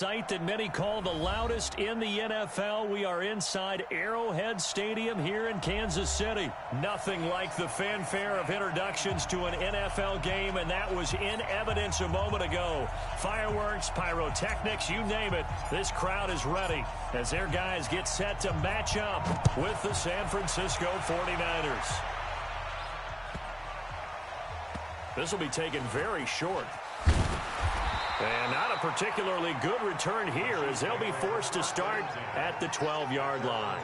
Sight that many call the loudest in the NFL. We are inside Arrowhead Stadium here in Kansas City. Nothing like the fanfare of introductions to an NFL game, and that was in evidence a moment ago. Fireworks, pyrotechnics, you name it. This crowd is ready as their guys get set to match up with the San Francisco 49ers. This will be taken very short. And not a particularly good return here as they'll be forced to start at the 12-yard line.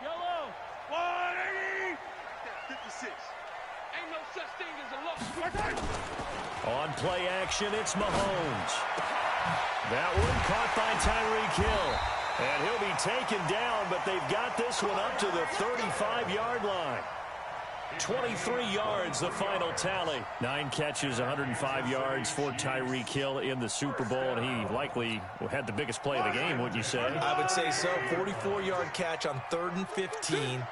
Yellow, 180, 56. Ain't no such thing as a loss. On play action, it's Mahomes. That one caught by Tyreek Hill. And he'll be taken down, but they've got this one up to the 35-yard line. 23 yards, the final tally. 9 catches, 105 yards for Tyreek Hill in the Super Bowl, and he likely had the biggest play of the game, wouldn't you say? I would say so. 44-yard catch on 3rd and 15.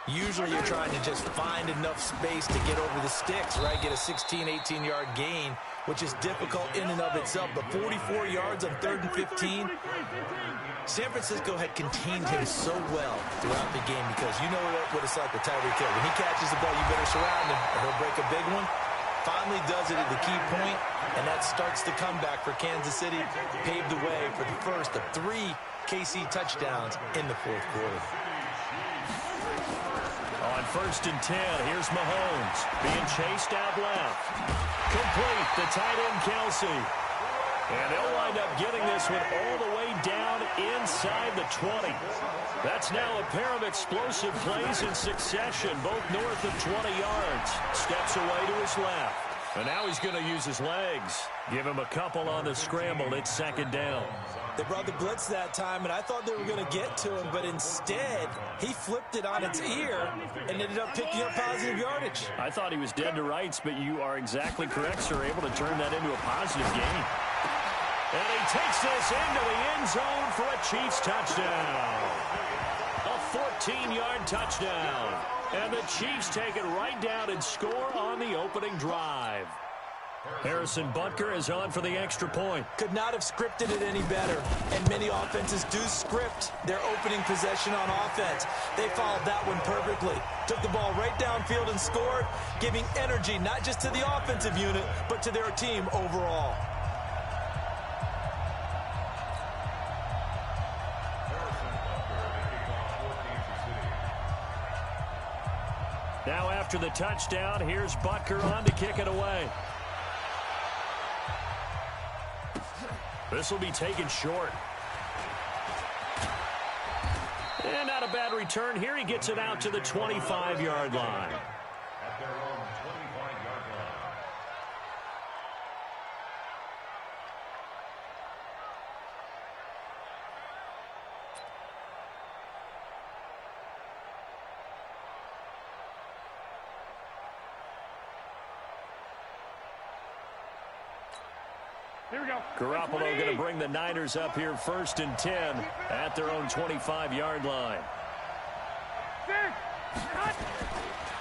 Usually you're trying to just find enough space to get over the sticks, right? Get a 16, 18-yard gain, which is difficult in and of itself. But 44 yards on 3rd and 15, San Francisco had contained him so well throughout the game because you know what it's like with Tyreek Hill. When he catches the ball, you better surround him or he'll break a big one. Finally does it at the key point, and that starts the comeback for Kansas City. Paved the way for the first of 3 KC touchdowns in the 4th quarter. On 1st and 10, here's Mahomes being chased out left. Complete, the tight end Kelsey. And they'll wind up getting this one all the way down inside the 20. That's now a pair of explosive plays in succession, both north of 20 yards. Steps away to his left. And now he's going to use his legs. Give him a couple on the scramble. It's 2nd down. They brought the blitz that time, and I thought they were going to get to him, but instead, he flipped it on its ear and ended up picking up positive yardage. I thought he was dead to rights, but you are exactly correct, sir. Able to turn that into a positive gain. And he takes this into the end zone for a Chiefs touchdown. A 14-yard touchdown. And the Chiefs take it right down and score on the opening drive. Harrison Butker is on for the extra point. Could not have scripted it any better. And many offenses do script their opening possession on offense. They followed that one perfectly. Took the ball right downfield and scored, giving energy not just to the offensive unit, but to their team overall. Now after the touchdown, here's Butker on to kick it away. This will be taken short. And not a bad return here. He gets it out to the 25-yard line. At their own 25-yard line. Here we go. Garoppolo going to bring the Niners up here 1st and 10 at their own 25-yard line.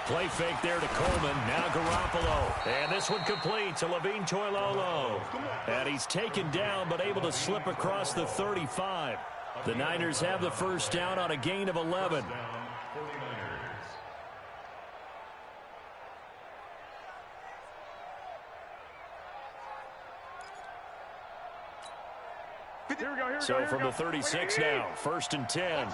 Play fake there to Coleman. Now Garoppolo. And this one complete to Levine Toilolo. And he's taken down but able to slip across the 35. The Niners have the 1st down on a gain of 11. So from the 36 now, 1st and 10.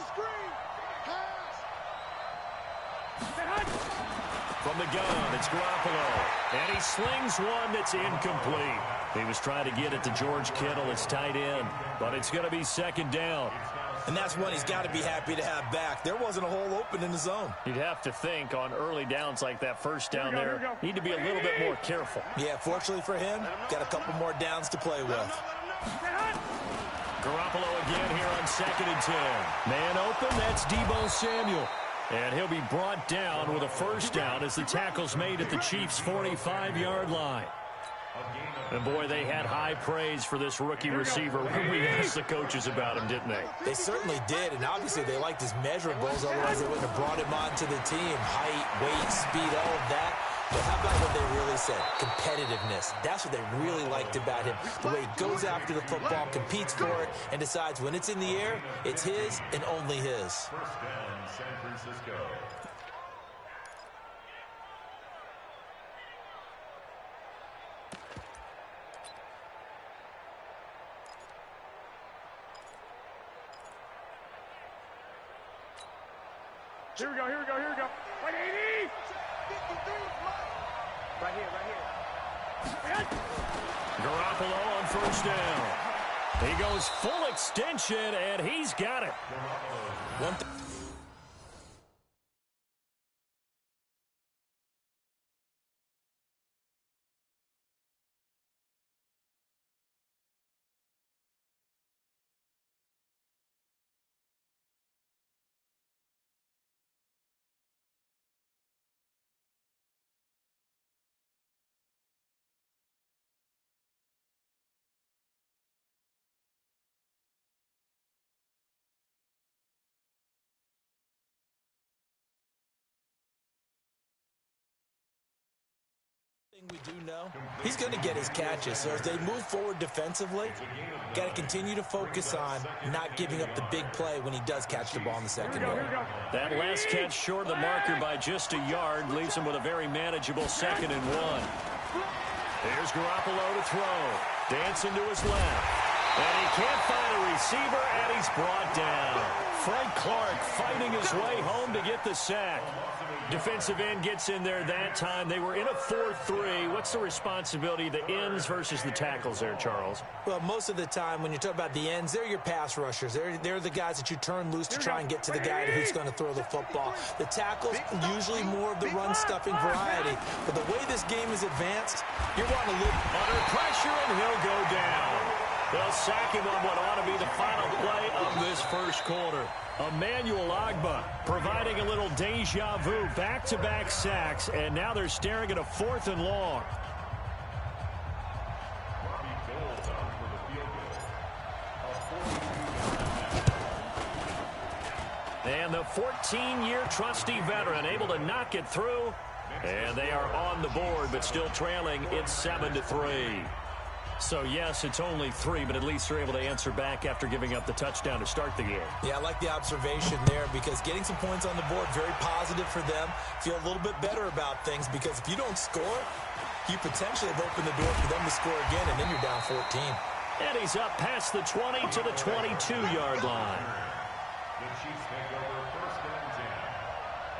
From the gun, it's Garoppolo. And he slings one that's incomplete. He was trying to get it to George Kittle, his tight end. But it's going to be 2nd down. And that's one he's got to be happy to have back. There wasn't a hole open in the zone. You'd have to think on early downs like that 1st down there, need to be a little bit more careful. Yeah, fortunately for him, got a couple more downs to play with. Garoppolo again here on 2nd and 10. Man open, that's Deebo Samuel. And he'll be brought down with a 1st down as the tackle's made at the Chiefs' 45-yard line. And, boy, they had high praise for this rookie receiver when we asked the coaches about him, didn't they? They certainly did, and obviously they liked his measurables, otherwise they wouldn't have brought him onto the team. Height, weight, speed, all of that. But how about what they really said? Competitiveness. That's what they really liked about him. The way he goes after the football, competes for it, and decides when it's in the air, it's his and only his. First down, San Francisco. Here we go. Right, 80! Right here. Garoppolo on first down. He goes full extension, and he's got it. We do know he's going to get his catches. So as they move forward defensively, got to continue to focus on not giving up the big play when he does catch the ball in the secondary. That last catch short of the marker by just a yard leaves him with a very manageable 2nd and 1. Here's Garoppolo to throw. Dancing to his left. And he can't find a receiver, and he's brought down. Frank Clark fighting his way home to get the sack. Defensive end gets in there that time. They were in a 4-3. What's the responsibility of the ends versus the tackles there, Charles? Well, most of the time when you talk about the ends, they're your pass rushers. They're the guys that you turn loose to try and get to the guy who's going to throw the football. The tackles, usually more of the run-stuffing variety. But the way this game is advanced, you're wanting to look under pressure, and he'll go down. They'll sack him on what ought to be the final play of this first quarter. Emmanuel Ogbah providing a little deja vu, back-to-back sacks, and now they're staring at a 4th and long. And the 14-year trusty veteran able to knock it through, and they are on the board, but still trailing. It's 7-3. So, yes, it's only 3, but at least they're able to answer back after giving up the touchdown to start the game. Yeah, I like the observation there because getting some points on the board, very positive for them. Feel a little bit better about things because if you don't score, you potentially have opened the door for them to score again, and then you're down 14. And he's up past the 20 to the 22-yard line. The Chiefs take over first and 10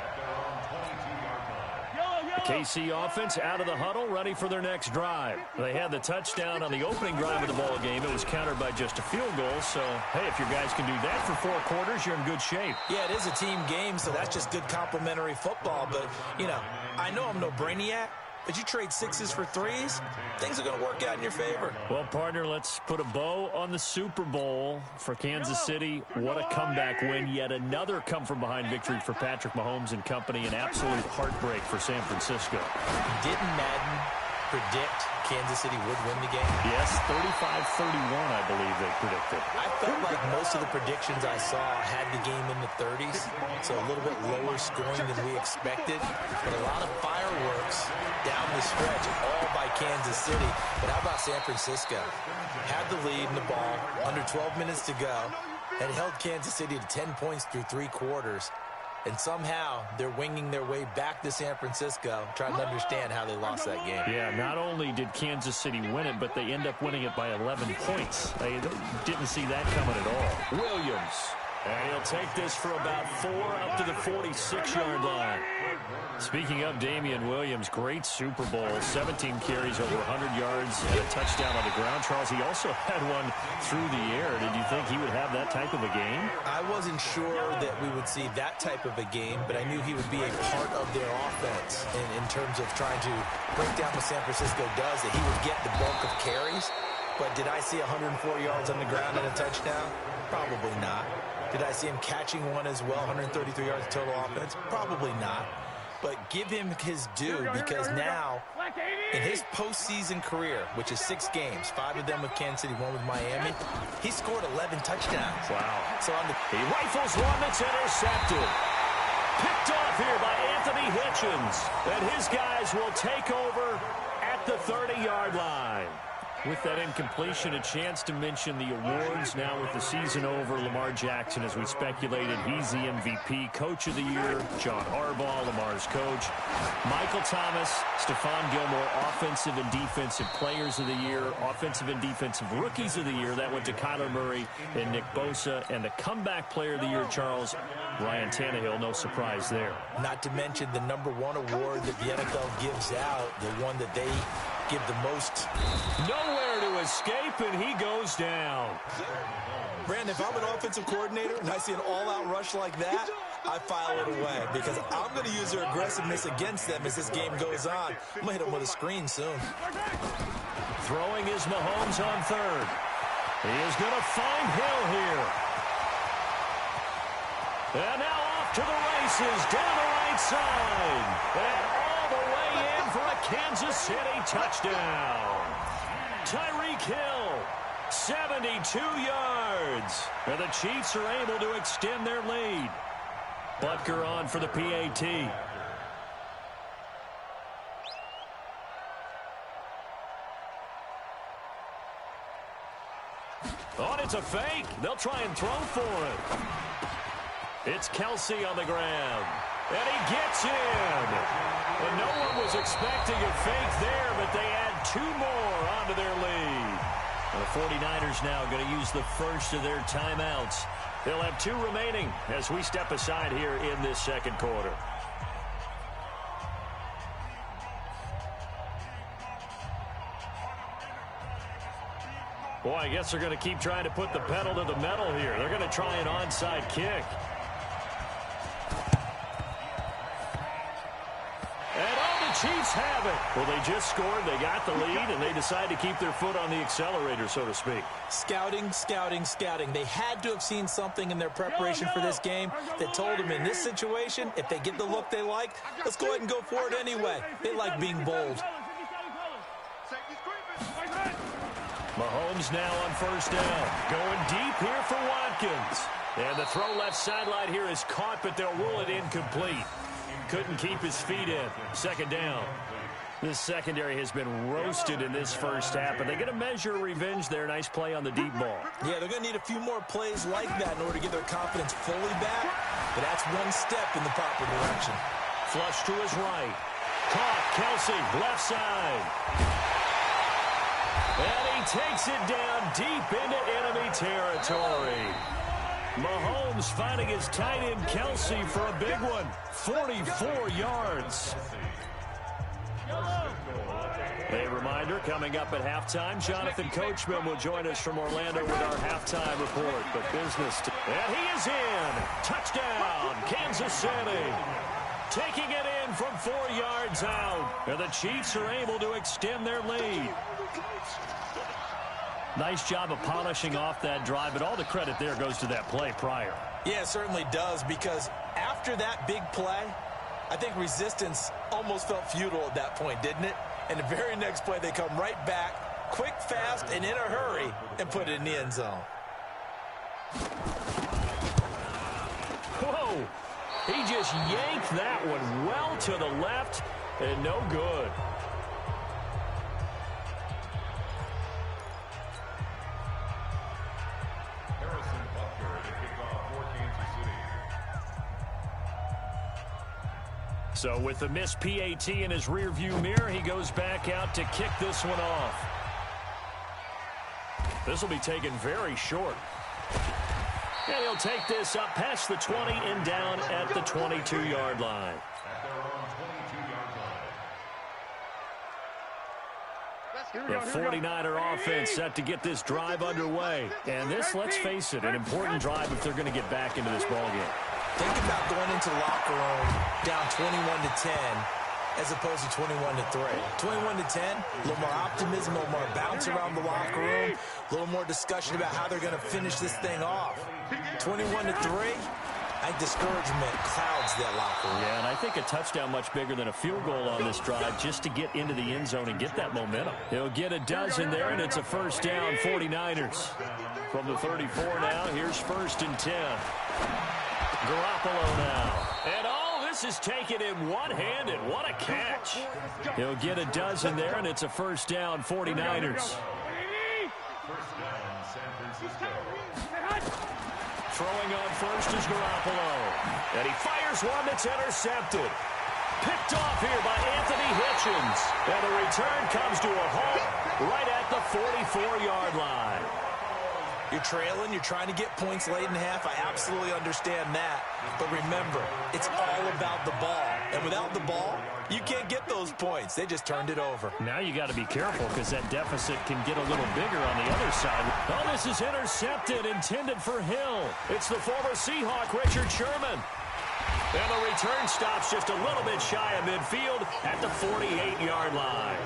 at their own 22-yard line. KC offense out of the huddle, ready for their next drive. They had the touchdown on the opening drive of the ball game. It was countered by just a field goal. So, hey, if your guys can do that for 4 quarters, you're in good shape. Yeah, it is a team game, so that's just good complimentary football. But, you know, I know I'm no brainiac, but you trade 6s for 3s, things are going to work out in your favor. Well, partner, let's put a bow on the Super Bowl for Kansas City. What a comeback win. Yet another come-from-behind victory for Patrick Mahomes and company. An absolute heartbreak for San Francisco. Didn't Madden predict Kansas City would win the game? Yes, 35-31, I believe they predicted. I felt like most of the predictions I saw had the game in the 30s, so a little bit lower scoring than we expected. But a lot of fireworks down the stretch, all by Kansas City. But how about San Francisco? Had the lead in the ball, under 12 minutes to go, and held Kansas City to 10 points through 3 quarters. And somehow they're winging their way back to San Francisco, trying to understand how they lost that game. Yeah, not only did Kansas City win it, but they end up winning it by 11 points. They didn't see that coming at all. Williams. And he'll take this for about 4 up to the 46-yard line. Speaking of Damian Williams, great Super Bowl. 17 carries, over 100 yards, and a touchdown on the ground. Charles, he also had one through the air. Did you think he would have that type of a game? I wasn't sure that we would see that type of a game, but I knew he would be a part of their offense in terms of trying to break down what San Francisco does, that he would get the bulk of carries. But did I see 104 yards on the ground and a touchdown? Probably not. Did I see him catching one as well, 133 yards total offense? Probably not. but give him his due because now in his postseason career, which is 6 games, 5 of them with Kansas City, 1 with Miami, he scored 11 touchdowns. Wow. So he rifles one that's intercepted. Picked off here by Anthony Hitchens. And his guys will take over at the 30-yard line. With that incompletion, a chance to mention the awards. Now with the season over, Lamar Jackson, as we speculated, he's the MVP, Coach of the Year. John Harbaugh, Lamar's coach. Michael Thomas, Stephon Gilmore, Offensive and Defensive Players of the Year. Offensive and Defensive Rookies of the Year. That went to Kyler Murray and Nick Bosa. And the Comeback Player of the Year, Charles, Ryan Tannehill. No surprise there. Not to mention the #1 award that the NFL gives out, the one that they give the most. Nowhere to escape, and he goes down. Brandon, if I'm an offensive coordinator and I see an all-out rush like that, I file it away because I'm going to use their aggressiveness against them as this game goes on. I'm going to hit them with a screen soon. Throwing is Mahomes on 3rd. He is going to find Hill here. And now off to the races, down the right side. And all the way in for a Kansas City touchdown. Tyreek Hill, 72 yards. And the Chiefs are able to extend their lead. Butker on for the PAT. Oh, it's a fake. They'll try and throw for it. It's Kelsey on the ground. And he gets in. And no one was expecting a fake there, but they add 2 more onto their lead. And the 49ers now going to use the first of their timeouts. They'll have 2 remaining as we step aside here in this second quarter. Boy, I guess they're going to keep trying to put the pedal to the metal here. They're going to try an onside kick. And all the Chiefs have it. Well, they just scored, they got the lead, and they decide to keep their foot on the accelerator, so to speak. Scouting, scouting, scouting. They had to have seen something in their preparation for this game that told them in this situation, if they get the look they like, let's go ahead and go for it anyway. They like being bold. Mahomes now on 1st down. Going deep here for Watkins. And the throw left sideline here is caught, but they'll rule it incomplete. Couldn't keep his feet in. 2nd down. This secondary has been roasted in this first half, but they're going to measure revenge there. Nice play on the deep ball. Yeah, they're going to need a few more plays like that in order to get their confidence fully back, but that's one step in the proper direction. Flush to his right. Caught. Kelsey, left side. And he takes it down deep into enemy territory. Mahomes finding his tight end Kelsey for a big one. 44 yards. A reminder, coming up at halftime, Jonathan Coachman will join us from Orlando with our halftime report. But and he is in. Touchdown, Kansas City. Taking it in from 4 yards out. And the Chiefs are able to extend their lead. Nice job of polishing off that drive, but all the credit there goes to that play prior. Yeah, it certainly does, because after that big play, I think resistance almost felt futile at that point, didn't it? And the very next play, they come right back, quick, fast, and in a hurry, and put it in the end zone. Whoa! He just yanked that one well to the left, and no good. So with the missed PAT in his rearview mirror, he goes back out to kick this one off. This will be taken very short. And he'll take this up past the 20 and down at the 22-yard line. The 49er offense set to get this drive underway. And this, let's face it, an important drive if they're going to get back into this ballgame. Think about going into the locker room down 21-10 as opposed to 21-3. 21-10, a little more optimism, a little more bounce around the locker room, a little more discussion about how they're going to finish this thing off. 21-3, I think discouragement clouds that locker room. Yeah, and I think a touchdown much bigger than a field goal on this drive just to get into the end zone and get that momentum. He'll get a dozen there, and it's a first down, 49ers. From the 34 now, here's 1st and 10. Garoppolo now. And this is taken in one-handed. What a catch. He'll get a dozen there, and it's a first down, 49ers. Throwing on first is Garoppolo. And he fires one that's intercepted. Picked off here by Anthony Hitchens. And the return comes to a halt right at the 44-yard line. You're trailing, you're trying to get points late in half. I absolutely understand that. But remember, it's all about the ball. And without the ball, you can't get those points. They just turned it over. Now you got to be careful because that deficit can get a little bigger on the other side. Oh, this is intercepted, intended for Hill. It's the former Seahawk, Richard Sherman. And the return stops just a little bit shy of midfield at the 48-yard line.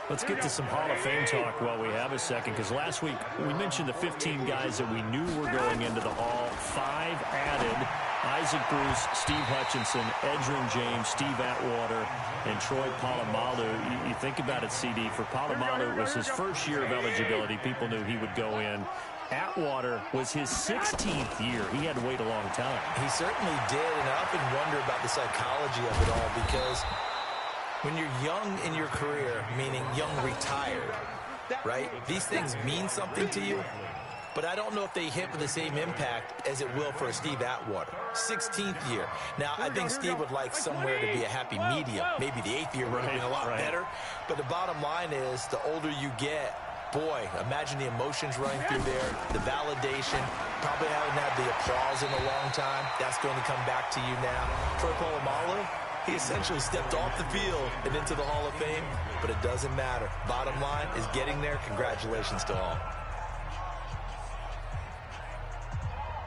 Let's get to some Hall of Fame talk while we have a second, because last week we mentioned the 15 guys that we knew were going into the Hall. 5 added: Isaac Bruce, Steve Hutchinson, Edgerrin James, Steve Atwater, and Troy Polamalu. You think about it, CD. For Polamalu, it was his first year of eligibility. People knew he would go in. Atwater was his 16th year. He had to wait a long time. He certainly did, and I often wonder about the psychology of it all, because when you're young in your career, meaning young retired, right, these things mean something to you, but I don't know if they hit with the same impact as it will for Steve Atwater. 16th year. Now, I think Steve would like somewhere to be a happy medium. Maybe the 8th year would have been a lot better. But the bottom line is, the older you get, boy, imagine the emotions running through there, the validation, probably haven't had the applause in a long time. That's going to come back to you now. Troy Polamalu, he essentially stepped off the field and into the Hall of Fame, but it doesn't matter. Bottom line is getting there. Congratulations to all.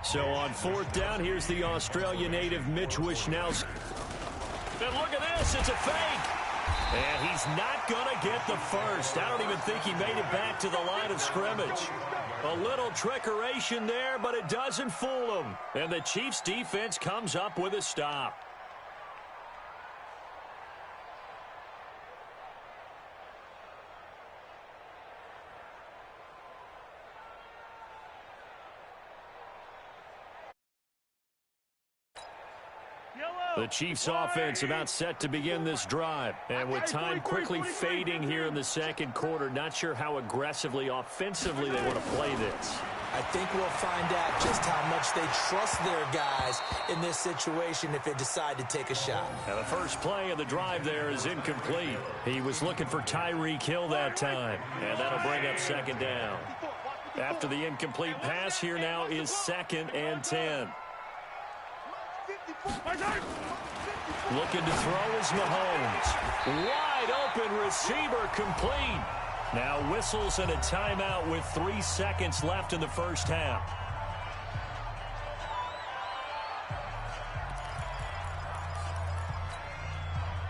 So on 4th down, here's the Australia native Mitch Wishnowsky. And look at this, it's a fake. And he's not going to get the first. I don't even think he made it back to the line of scrimmage. A little trickeration there, but it doesn't fool him. And the Chiefs defense comes up with a stop. The Chiefs offense about set to begin this drive. And with time quickly fading here in the second quarter, not sure how aggressively, offensively they want to play this. I think we'll find out just how much they trust their guys in this situation if they decide to take a shot. Now the first play of the drive there is incomplete. He was looking for Tyreek Hill that time. And that'll bring up 2nd down. After the incomplete pass, here now is 2nd and 10. Looking to throw is Mahomes. Wide open receiver, complete. Now whistles and a timeout with 3 seconds left in the first half.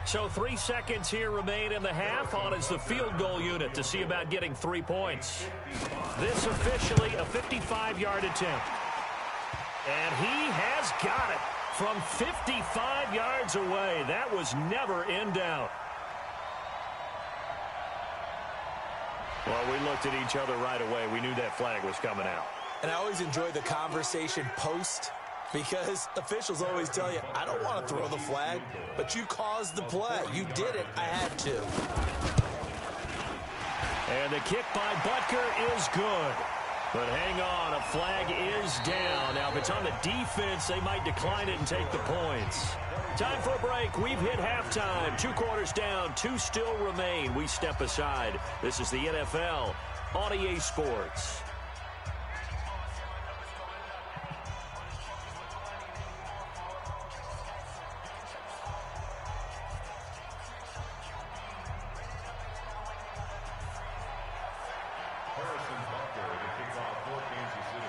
So 3 seconds here remain in the half. On is the field goal unit to see about getting 3 points. This officially a 55-yard attempt. And he has got it. From 55 yards away, that was never in doubt. Well, we looked at each other right away. We knew that flag was coming out. And I always enjoy the conversation post, because officials always tell you, I don't want to throw the flag, but you caused the play. You did it. I had to. And the kick by Butker is good. But hang on, a flag is down. Now, if it's on the defense, they might decline it and take the points. Time for a break. We've hit halftime. 2 quarters down, 2 still remain. We step aside. This is the NFL on EA Sports.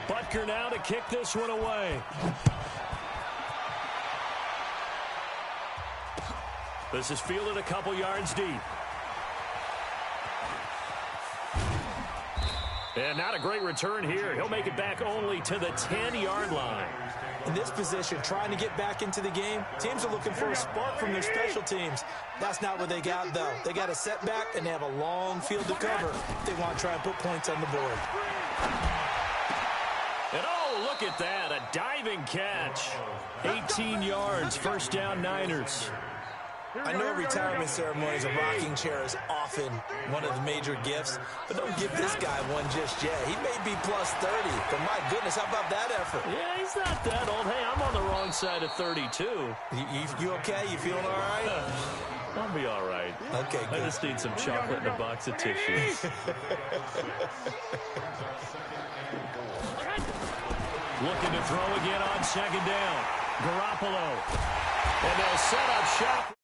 Butker now to kick this one away. This is fielded a couple yards deep. And not a great return here. He'll make it back only to the 10-yard line. In this position, trying to get back into the game, teams are looking for a spark from their special teams. That's not what they got, though. They got a setback, and they have a long field to cover if they want to try and put points on the board. And oh, look at that, a diving catch. 18 yards, first down Niners. I know retirement ceremonies, a rocking chair is often one of the major gifts, but don't give this guy one just yet. He may be plus 30, but my goodness, how about that effort? Yeah, he's not that old. Hey, I'm on the wrong side of 32. You okay? You feeling all right? I'll be all right. Okay, good. I just need some chocolate and a box of tissues. Looking to throw again on second down. Garoppolo. And they'll set up shop.